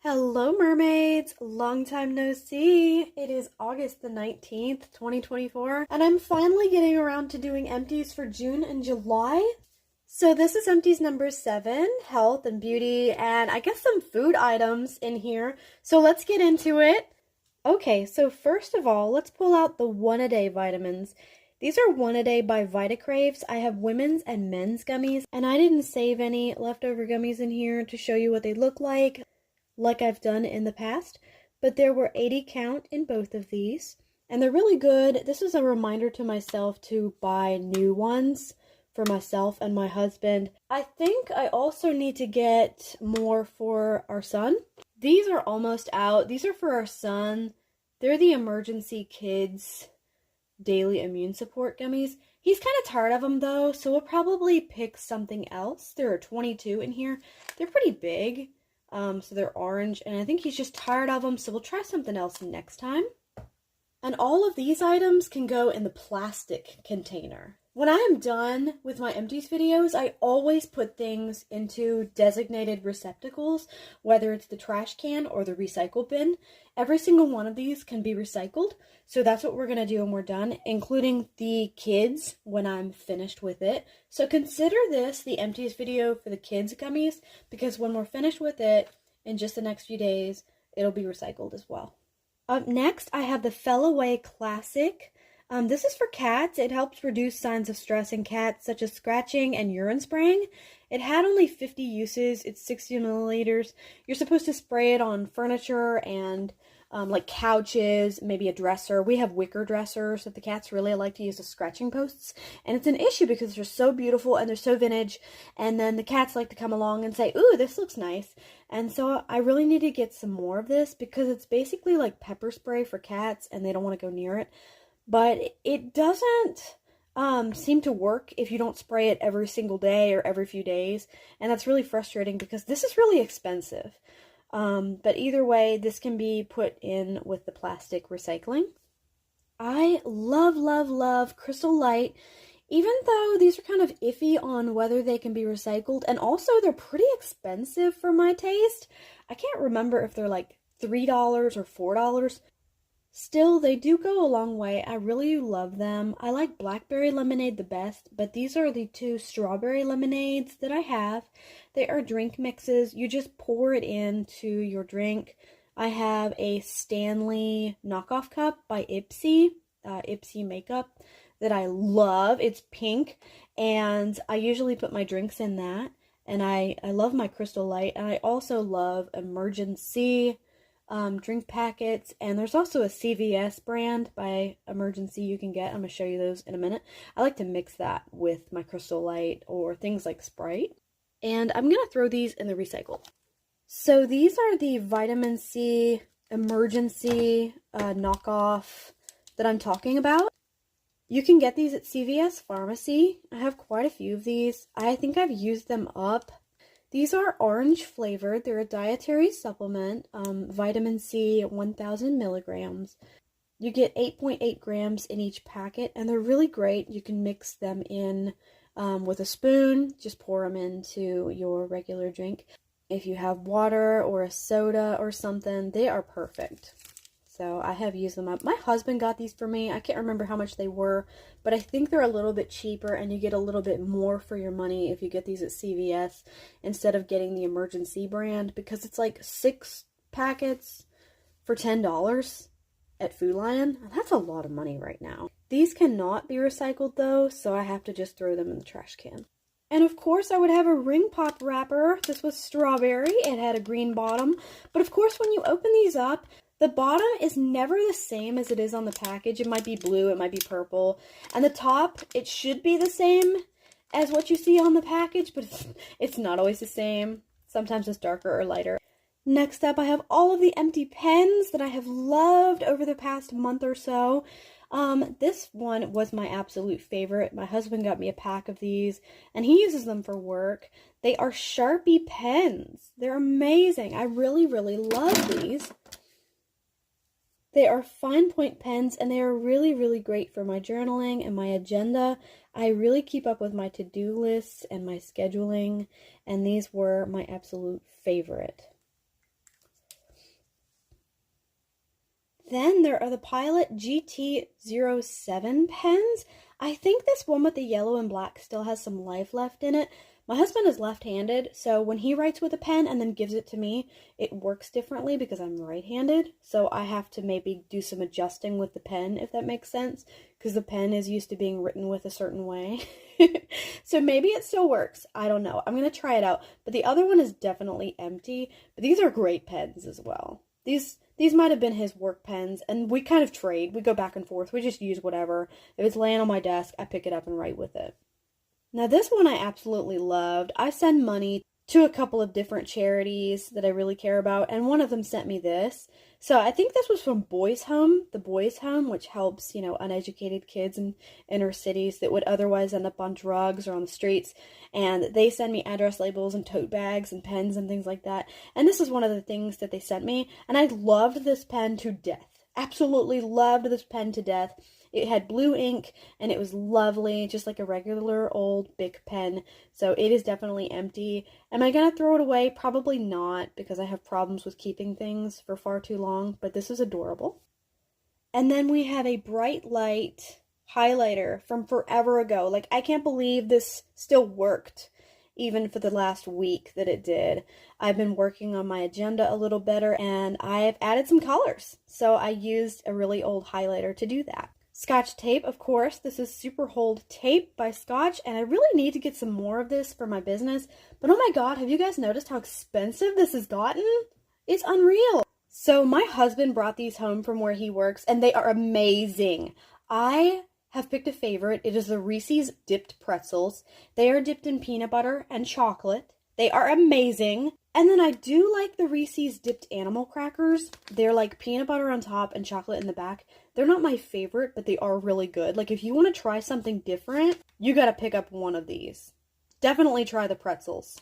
Hello, mermaids! Long time no see. It is August the 19th, 2024, and I'm finally getting around to doing empties for June and July. So this is empties number 7, health and beauty, and I guess some food items in here. So let's get into it. Okay, so first of all, let's pull out the one-a-day vitamins. These are one-a-day by Vitacraves. I have women's and men's gummies, and I didn't save any leftover gummies in here to show you what they look like I've done in the past, but there were 80 count in both of these, and they're really good. This is a reminder to myself to buy new ones for myself and my husband. I think I also need to get more for our son. These are almost out. These are for our son. They're the Emergency Kids Daily Immune Support Gummies. He's kind of tired of them though, so we'll probably pick something else. There are 22 in here. They're pretty big. So they're orange, and I think he's just tired of them, so we'll try something else next time. And all of these items can go in the plastic container. When I am done with my empties videos, I always put things into designated receptacles, whether it's the trash can or the recycle bin. Every single one of these can be recycled, so that's what we're going to do when we're done, including the kids when I'm finished with it. So consider this the empties video for the kids gummies, because when we're finished with it, in just the next few days, it'll be recycled as well. Up next, I have the Fell Away Classic. This is for cats. It helps reduce signs of stress in cats, such as scratching and urine spraying. It had only 50 uses. It's 60 milliliters. You're supposed to spray it on furniture and like couches, maybe a dresser. We have wicker dressers that the cats really like to use as scratching posts. And it's an issue because they're so beautiful and they're so vintage. And then the cats like to come along and say, ooh, this looks nice. And so I really need to get some more of this because it's basically like pepper spray for cats and they don't want to go near it. But it doesn't seem to work if you don't spray it every single day or every few days. And that's really frustrating because this is really expensive. But either way, this can be put in with the plastic recycling. I love, love, love Crystal Light, even though these are kind of iffy on whether they can be recycled. And also, they're pretty expensive for my taste. I can't remember if they're like $3 or $4. Still, they do go a long way. I really love them. I like blackberry lemonade the best, but these are the 2 strawberry lemonades that I have. They are drink mixes. You just pour it into your drink. I have a Stanley knockoff cup by Ipsy, Ipsy Makeup, that I love. It's pink, and I usually put my drinks in that. And I love my Crystal Light, and I also love Emergency drink packets, and there's also a CVS brand by Emergency you can get. I'm going to show you those in a minute. I like to mix that with my Crystal Light or things like Sprite. And I'm going to throw these in the recycle. So these are the Vitamin C Emergency knockoff that I'm talking about. You can get these at CVS Pharmacy. I have quite a few of these. I think I've used them up. These are orange flavored. They're a dietary supplement, vitamin C, 1,000 milligrams. You get 8.8 grams in each packet, and they're really great. You can mix them in with a spoon. Just pour them into your regular drink. If you have water or a soda or something, they are perfect. So I have used them up. My husband got these for me. I can't remember how much they were, but I think they're a little bit cheaper and you get a little bit more for your money if you get these at CVS instead of getting the Emergency brand, because it's like 6 packets for $10 at Food Lion. That's a lot of money right now. These cannot be recycled though, so I have to just throw them in the trash can. And of course I would have a ring pop wrapper. This was strawberry. It had a green bottom. But of course when you open these up, the bottom is never the same as it is on the package. It might be blue, it might be purple. And the top, it should be the same as what you see on the package, but it's not always the same. Sometimes it's darker or lighter. Next up, I have all of the empty pens that I have loved over the past month or so. This one was my absolute favorite. My husband got me a pack of these, and he uses them for work. They are Sharpie pens. They're amazing. I really, really love these. They are fine point pens, and they are really, really great for my journaling and my agenda. I really keep up with my to-do lists and my scheduling, and these were my absolute favorite. then there are the Pilot GT07 pens. I think this one with the yellow and black still has some life left in it. My husband is left-handed, so when he writes with a pen and then gives it to me, it works differently because I'm right-handed. So I have to maybe do some adjusting with the pen, if that makes sense, because the pen is used to being written with a certain way. So maybe it still works. I don't know. I'm going to try it out. But the other one is definitely empty. But these are great pens as well. These might have been his work pens, and we kind of trade. We go back and forth. We just use whatever. If it's laying on my desk, I pick it up and write with it. Now this one I absolutely loved. I send money to a couple of different charities that I really care about, and one of them sent me this. So I think this was from Boys Home, the Boys Home, which helps, uneducated kids in inner cities that would otherwise end up on drugs or on the streets. And they send me address labels and tote bags and pens and things like that. And this is one of the things that they sent me, and I loved this pen to death. Absolutely loved this pen to death. It had blue ink, and it was lovely, just like a regular old Bic pen. So it is definitely empty. Am I going to throw it away? Probably not, because I have problems with keeping things for far too long, but this is adorable. And then we have a Bright Light highlighter from forever ago. Like, I can't believe this still worked, even for the last week that it did. I've been working on my agenda a little better, and I've added some colors. So I used a really old highlighter to do that. Scotch tape, of course. This is Super Hold Tape by Scotch, and I really need to get some more of this for my business. But oh my god, have you guys noticed how expensive this has gotten? It's unreal. So my husband brought these home from where he works, and they are amazing. I have picked a favorite. It is the Reese's Dipped Pretzels. They are dipped in peanut butter and chocolate. They are amazing. And then I do like the Reese's Dipped Animal Crackers. They're like peanut butter on top and chocolate in the back. They're not my favorite, but they are really good. Like, if you want to try something different, you gotta pick up one of these. Definitely try the pretzels.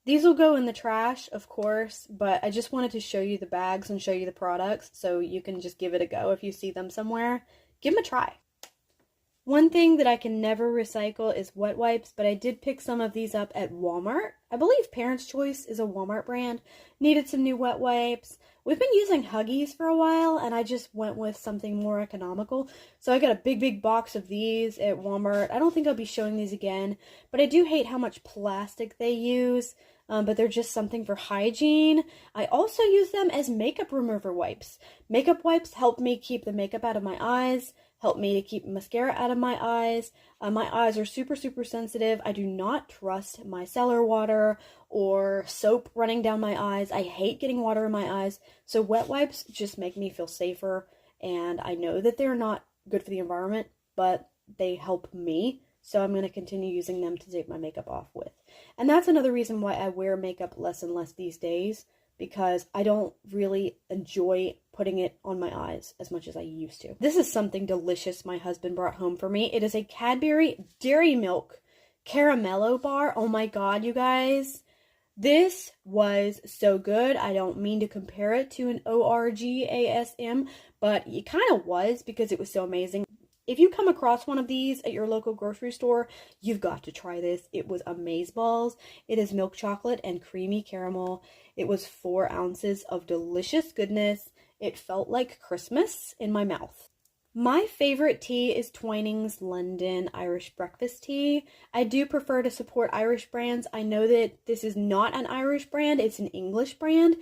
These will go in the trash, of course, but I just wanted to show you the bags and show you the products so you can just give it a go if you see them somewhere. Give them a try. One thing that I can never recycle is wet wipes, but I did pick some of these up at Walmart. I believe Parents' Choice is a Walmart brand. Needed some new wet wipes. We've been using Huggies for a while, and I just went with something more economical. So I got a big box of these at Walmart. I don't think I'll be showing these again, but I do hate how much plastic they use. But they're just something for hygiene. I also use them as makeup remover wipes. Makeup wipes help me keep the makeup out of my eyes, help me to keep mascara out of my eyes. My eyes are super sensitive. I do not trust micellar water or soap running down my eyes. I hate getting water in my eyes. So wet wipes just make me feel safer. And I know that they're not good for the environment, but they help me. So I'm going to continue using them to take my makeup off with. And that's another reason why I wear makeup less and less these days, because I don't really enjoy putting it on my eyes as much as I used to. This is something delicious my husband brought home for me. It is a Cadbury Dairy Milk Caramello bar. Oh my god, you guys. This was so good. I don't mean to compare it to an ORGASM, but it kind of was because it was so amazing. If you come across one of these at your local grocery store, you've got to try this. It was amazeballs. It is milk chocolate and creamy caramel. It was 4 ounces of delicious goodness. It felt like Christmas in my mouth. My favorite tea is Twinings London Irish Breakfast Tea. I do prefer to support Irish brands. I know that this is not an Irish brand, it's an English brand.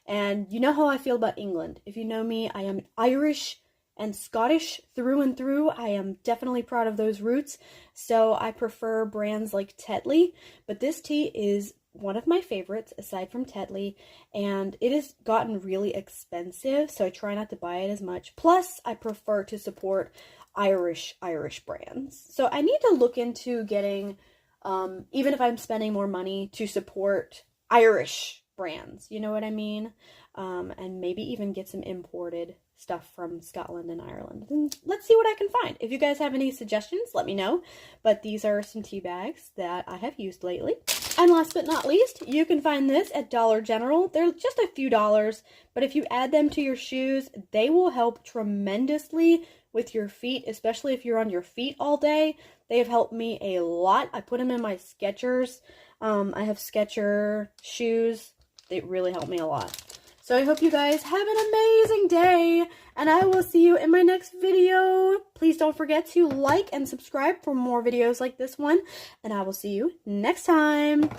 And you know how I feel about England. If you know me, I am Irish and Scottish through and through. I am definitely proud of those roots. So I prefer brands like Tetley. But this tea is one of my favorites aside from Tetley, and it has gotten really expensive, so I try not to buy it as much. Plus, I prefer to support Irish brands. So I need to look into getting, even if I'm spending more money, to support Irish brands, you know what I mean? And maybe even get some imported stuff from Scotland and Ireland. And let's see what I can find. If you guys have any suggestions, let me know. But these are some tea bags that I have used lately. And last but not least, you can find this at Dollar General. They're just a few dollars, but if you add them to your shoes, they will help tremendously with your feet, especially if you're on your feet all day. They have helped me a lot. I put them in my Skechers. I have Skecher shoes. They really help me a lot. So I hope you guys have an amazing day, and I will see you in my next video. Please don't forget to like and subscribe for more videos like this one, and I will see you next time.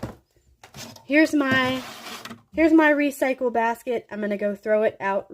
Here's my recycle basket. I'm gonna go throw it out